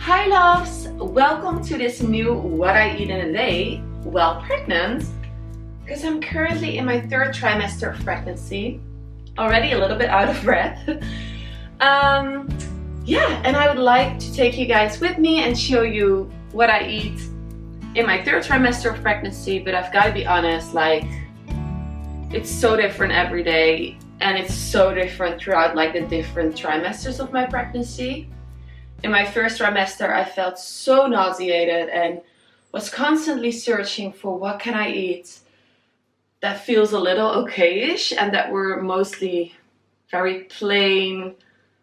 Hi loves! Welcome to this new What I Eat in a Day while pregnant, because I'm currently in my third trimester of pregnancy, already a little bit out of breath. Yeah, and I would like to take you guys with me and show you what I eat in my third trimester of pregnancy, but I've got to be honest, like, it's so different every day, and it's so different throughout like the different trimesters of my pregnancy. In my first trimester, I felt so nauseated and was constantly searching for what can I eat that feels a little okay-ish and that were mostly very plain,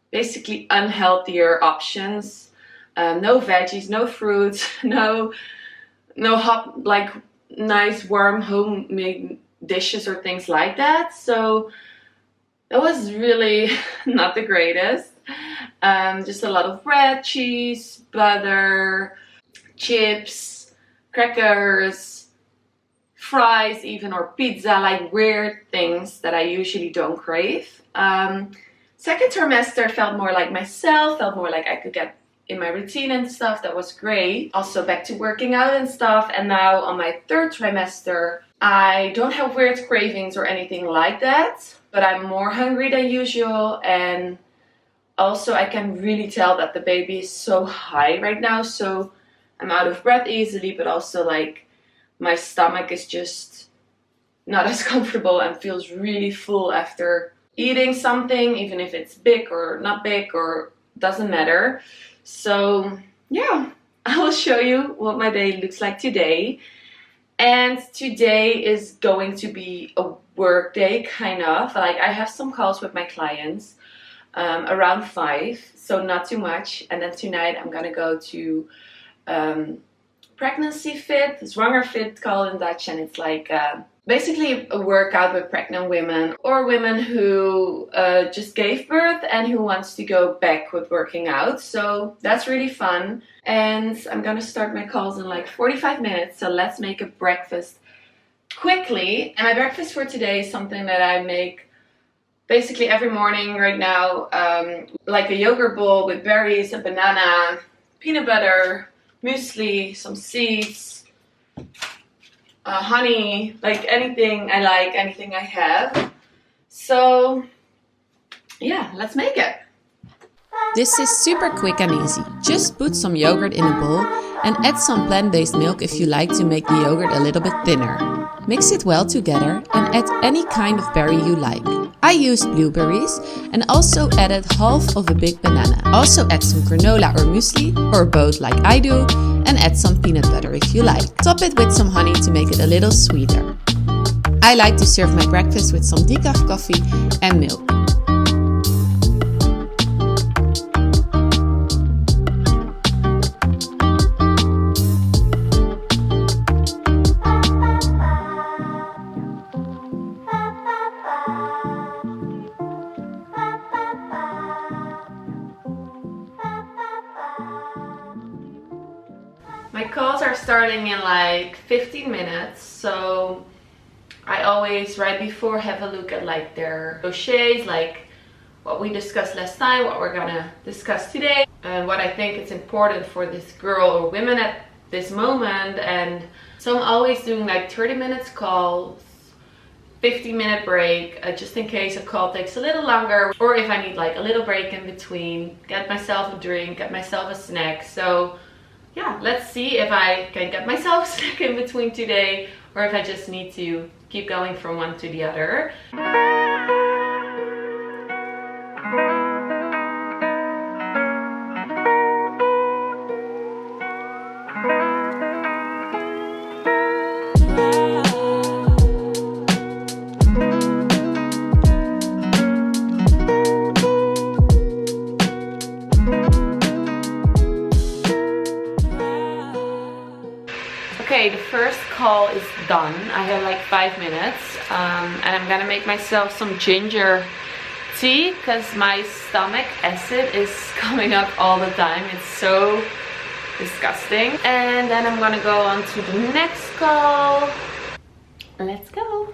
basically unhealthier options. No veggies, no fruits, no hot, like nice warm homemade dishes or things like that. So that was really not the greatest. Just a lot of bread, cheese, butter, chips, crackers, fries even, or pizza, like weird things that I usually don't crave. Second trimester felt more like myself, felt more like I could get in my routine and stuff. That was great. Also back to working out and stuff. And now on my third trimester, I don't have weird cravings or anything like that, but I'm more hungry than usual, and also I can really tell that the baby is so high right now, so I'm out of breath easily, but also like my stomach is just not as comfortable and feels really full after eating something, even if it's big or not big or doesn't matter. So yeah, I will show you what my day looks like today. And today is going to be a work day, kind of. Like, I have some calls with my clients around 5, so not too much. And then tonight I'm gonna go to pregnancy fit, zwanger fit called in Dutch, and it's like basically a workout with pregnant women or women who just gave birth and who wants to go back with working out. So that's really fun. And I'm gonna start my calls in like 45 minutes, so let's make a breakfast quickly. And my breakfast for today is something that I make basically every morning right now, like a yogurt bowl with berries, a banana, peanut butter, muesli, some seeds, honey, like anything I like, anything I have. So yeah, let's make it. This is super quick and easy. Just put some yogurt in a bowl and add some plant-based milk if you like to make the yogurt a little bit thinner. Mix it well together and add any kind of berry you like. I used blueberries and also added half of a big banana. Also add some granola or muesli, or both like I do, and add some peanut butter if you like. Top it with some honey to make it a little sweeter. I like to serve my breakfast with some decaf coffee and milk. My calls are starting in like 15 minutes, so I always right before have a look at like their dossiers, like what we discussed last time, what we're gonna discuss today, and what I think is important for this girl or women at this moment. And so I'm always doing like 30 minutes calls, 15-minute break, just in case a call takes a little longer, or if I need like a little break in between, get myself a drink, get myself a snack. So yeah, let's see if I can get myself a snack in between today, or if I just need to keep going from one to the other. Okay, the first call is done. I have like 5 minutes, and I'm gonna make myself some ginger tea because my stomach acid is coming up all the time. It's so disgusting. And then I'm gonna go on to the next call. Let's go.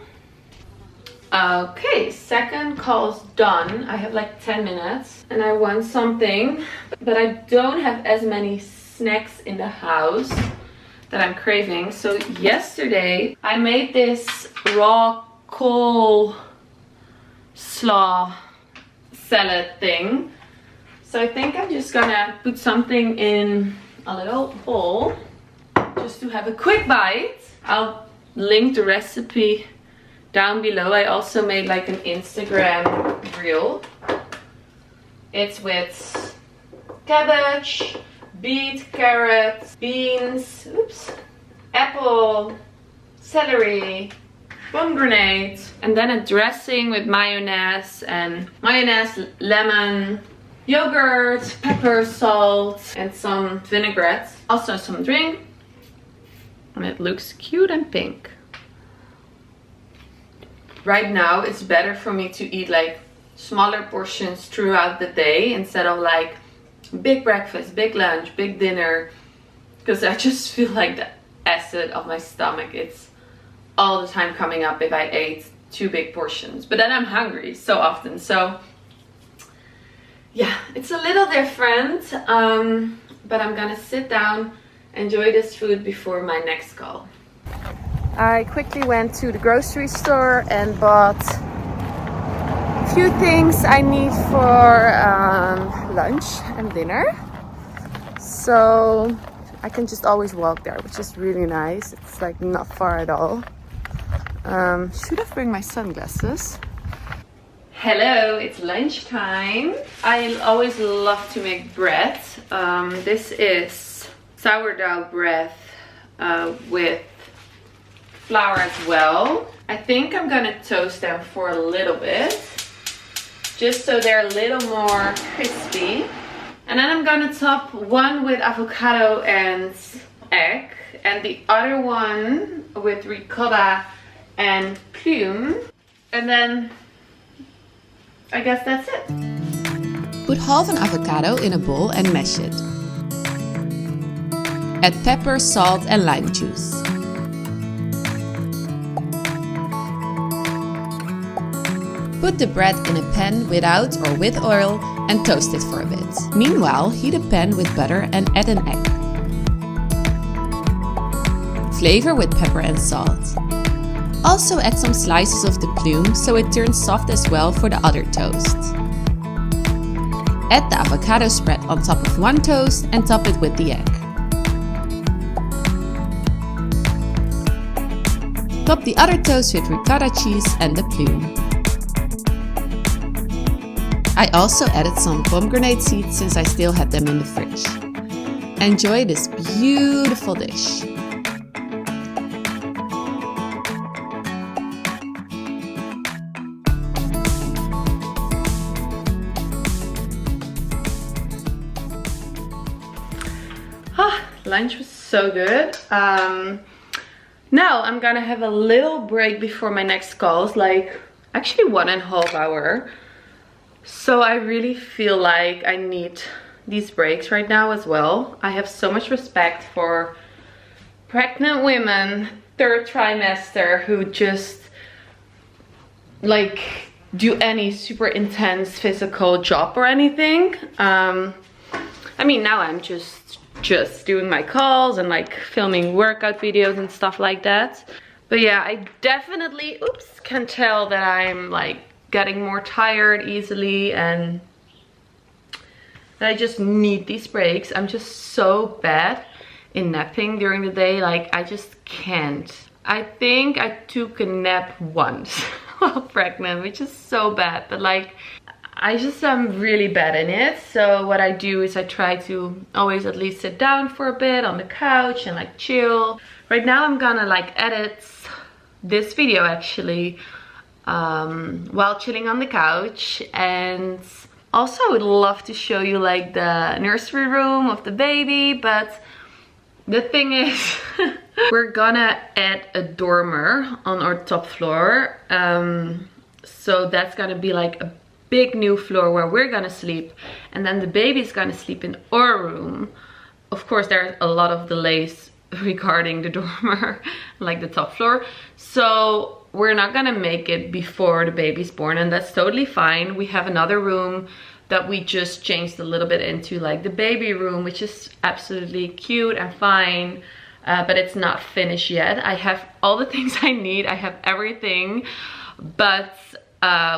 Okay, second call's done. I have like 10 minutes and I want something, but I don't have as many snacks in the house that I'm craving. So yesterday I made this raw coleslaw salad thing. So I think I'm just gonna put something in a little bowl just to have a quick bite. I'll link the recipe down below. I also made like an Instagram reel. It's with cabbage, beet, carrot, beans, apple, celery, pomegranate, and then a dressing with mayonnaise, lemon, yogurt, pepper, salt, and some vinaigrette. Also some drink, and it looks cute and pink. Right now it's better for me to eat like smaller portions throughout the day instead of like big breakfast, big lunch, big dinner, because I just feel like the acid of my stomach, it's all the time coming up if I ate 2 big portions. But then I'm hungry so often, so yeah, it's a little different, but I'm gonna sit down, enjoy this food before my next call. I quickly went to the grocery store and bought a few things I need for lunch and dinner. So I can just always walk there, which is really nice. It's like not far at all. Should have bring my sunglasses. Hello, it's lunchtime. I always love to make bread. This is sourdough bread with flour as well. I think I'm gonna toast them for a little bit, just so they're a little more crispy. And then I'm gonna top one with avocado and egg, and the other one with ricotta and plume. And then I guess that's it. Put half an avocado in a bowl and mash it. Add pepper, salt and lime juice. Put the bread in a pan without or with oil and toast it for a bit. Meanwhile, heat a pan with butter and add an egg. Flavor with pepper and salt. Also add some slices of the plume so it turns soft as well for the other toast. Add the avocado spread on top of one toast and top it with the egg. Top the other toast with ricotta cheese and the plume. I also added some pomegranate seeds since I still had them in the fridge. Enjoy this beautiful dish. Lunch was so good. Now I'm gonna have a little break before my next calls, like actually 1.5 hours. So I really feel like I need these breaks right now as well. I have so much respect for pregnant women, 3rd trimester, who just like do any super intense physical job or anything. I mean, now I'm just doing my calls and like filming workout videos and stuff like that. But yeah, I definitely can tell that I'm like getting more tired easily and that I just need these breaks. I'm just so bad in napping during the day, like I just can't. I think I took a nap once while pregnant, which is so bad, but like I just am really bad in it. So what I do is I try to always at least sit down for a bit on the couch and like chill. Right now I'm gonna like edit this video actually while chilling on the couch, and also I would love to show you like the nursery room of the baby, but the thing is we're gonna add a dormer on our top floor, so that's gonna be like a big new floor where we're gonna sleep, and then the baby's gonna sleep in our room. Of course there's a lot of delays regarding the dormer, like the top floor, so we're not gonna make it before the baby's born, and that's totally fine. We have another room that we just changed a little bit into like the baby room, which is absolutely cute and fine, but it's not finished yet. I have all the things I need, I have everything, but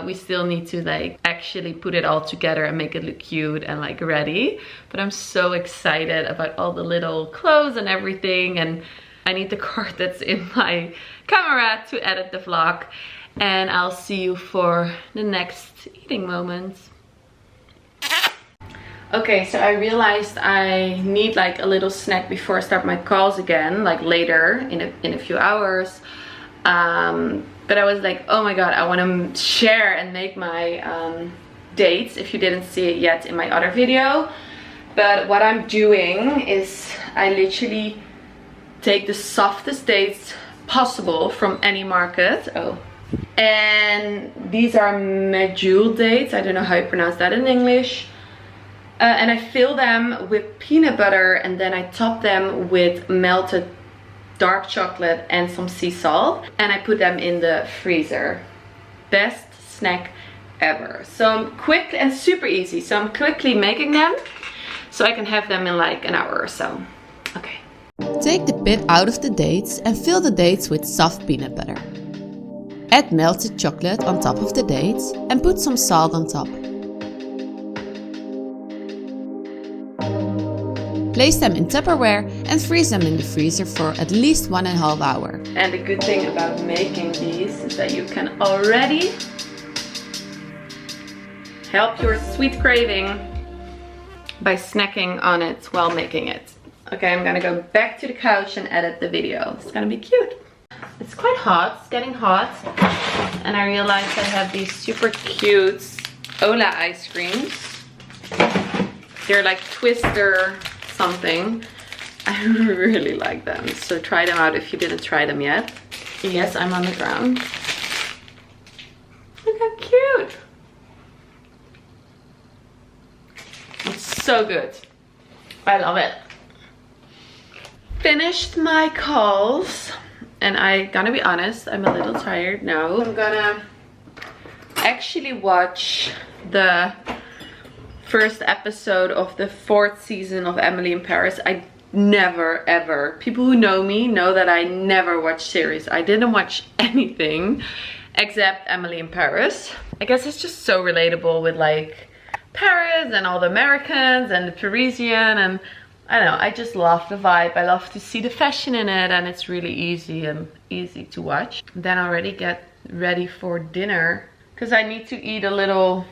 we still need to like actually put it all together and make it look cute and like ready. But I'm so excited about all the little clothes and everything, and I need the card that's in my camera to edit the vlog. And I'll see you for the next eating moments. Okay, so I realized I need like a little snack before I start my calls again, like later in a few hours. But I was like, oh my god, I want to share and make my dates, if you didn't see it yet in my other video. But what I'm doing is I literally take the softest dates possible from any market. Oh. And these are medjool dates. I don't know how you pronounce that in English. And I fill them with peanut butter, and then I top them with melted dark chocolate and some sea salt, and I put them in the freezer. Best snack ever. So I'm quick and super easy. So I'm quickly making them so I can have them in like an hour or so. Okay. Take the pit out of the dates and fill the dates with soft peanut butter. Add melted chocolate on top of the dates and put some salt on top. Place them in Tupperware and freeze them in the freezer for at least 1.5 hours. And the good thing about making these is that you can already help your sweet craving by snacking on it while making it. Okay, I'm gonna go back to the couch and edit the video. It's gonna be cute. It's quite hot, it's getting hot. And I realized I have these super cute Ola ice creams. They're like Twister something. I really like them, so try them out if you didn't try them yet. Yes, I'm on the ground. Look how cute. It's so good. I love it. Finished my calls, and I gotta be honest, I'm a little tired now. I'm gonna actually watch the first episode of the 4th season of Emily in Paris. I never ever, people who know me know that I never watch series. I didn't watch anything except Emily in Paris. I guess it's just so relatable with like Paris and all the Americans and the Parisian, and I don't know, I just love the vibe. I love to see the fashion in it, and it's really easy to watch. Then I already get ready for dinner because I need to eat a little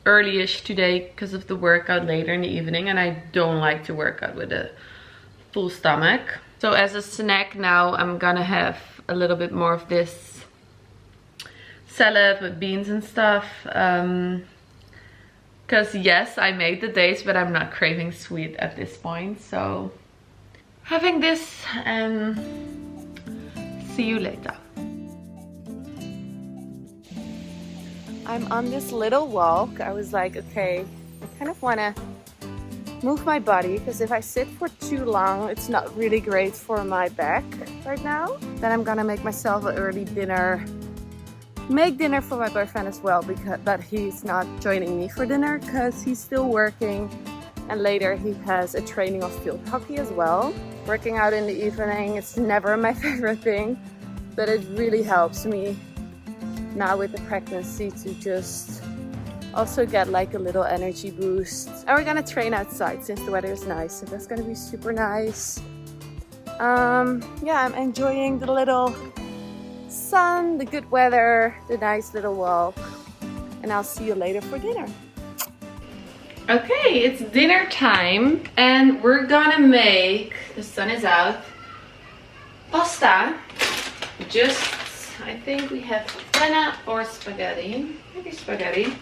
early-ish today because of the workout later in the evening, and I don't like to work out with a full stomach. So as a snack now, I'm gonna have a little bit more of this salad with beans and stuff, because yes, I made the dates, but I'm not craving sweet at this point. So having this, and see you later. I'm on this little walk. I was like, okay, I kind of want to move my body, because if I sit for too long, it's not really great for my back right now. Then I'm gonna make myself an early dinner. Make dinner for my boyfriend as well, but he's not joining me for dinner because he's still working, and later he has a training of field hockey as well. Working out in the evening, it's never my favorite thing, but it really helps me now with the pregnancy to just also get like a little energy boost. And we're gonna train outside since the weather is nice, so that's gonna be super nice. Yeah, I'm enjoying the little sun, the good weather, the nice little walk, and I'll see you later for dinner. Okay, it's dinner time, and we're gonna make, the sun is out, pasta. I think we have penne or spaghetti, maybe spaghetti,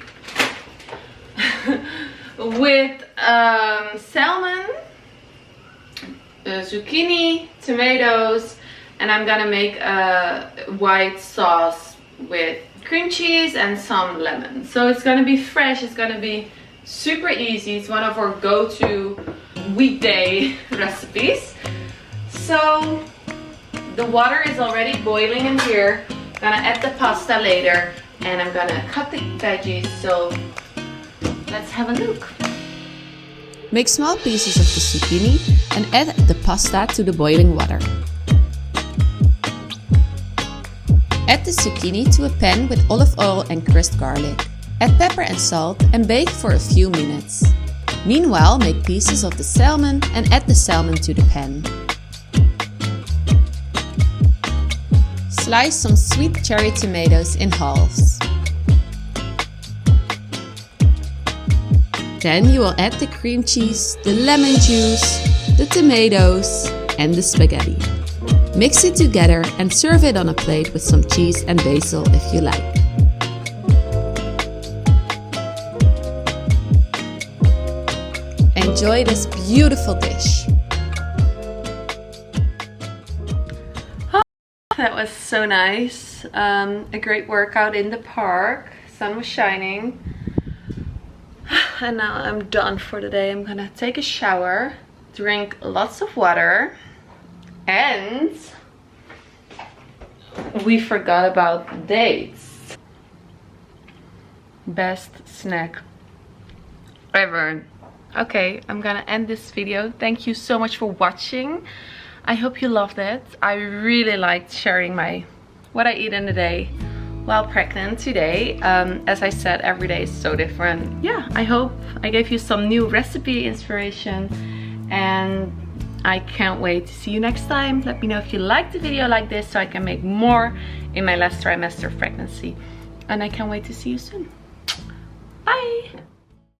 with salmon, zucchini, tomatoes, and I'm gonna make a white sauce with cream cheese and some lemon. So it's gonna be fresh, it's gonna be super easy. It's one of our go-to weekday recipes. So the water is already boiling in here. I'm gonna add the pasta later, and I'm gonna cut the veggies. So let's have a look. Make small pieces of the zucchini and add the pasta to the boiling water. Add the zucchini to a pan with olive oil and crushed garlic. Add pepper and salt and bake for a few minutes. Meanwhile, make pieces of the salmon and add the salmon to the pan. Slice some sweet cherry tomatoes in halves. Then you will add the cream cheese, the lemon juice, the tomatoes and the spaghetti. Mix it together and serve it on a plate with some cheese and basil if you like. Enjoy this beautiful dish. Oh, that was so nice. A great workout in the park. Sun was shining. And now I'm done for the day. I'm gonna take a shower, drink lots of water, and we forgot about dates. Best snack ever. Okay, I'm gonna end this video. Thank you so much for watching. I hope you loved it. I really liked sharing what I eat in a day while pregnant today. As I said, every day is so different. Yeah, I hope I gave you some new recipe inspiration, and I can't wait to see you next time. Let me know if you liked the video like this so I can make more in my last trimester of pregnancy. And I can't wait to see you soon. Bye!